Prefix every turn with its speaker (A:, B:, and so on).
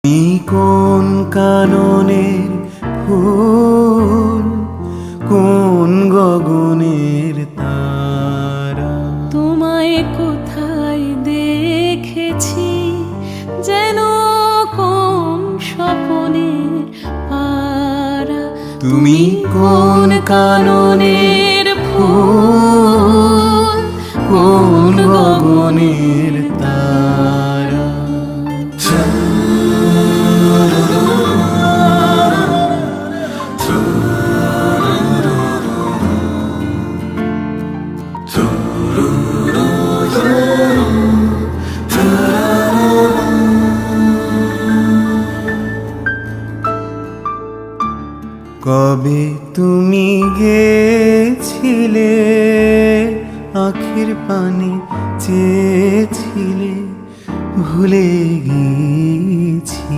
A: তুমি কোন কাননের ফুল, কোন গগনের তারা?
B: তোমায় কোথায় দেখেছি যেন কোন স্বপনের পারা।
A: তুমি কোন কাননের ফুল, কোন গগনের তারা? কবে তুমি গেছিলে, আখির পানে চেয়েছিলে, ভুলে গিয়ে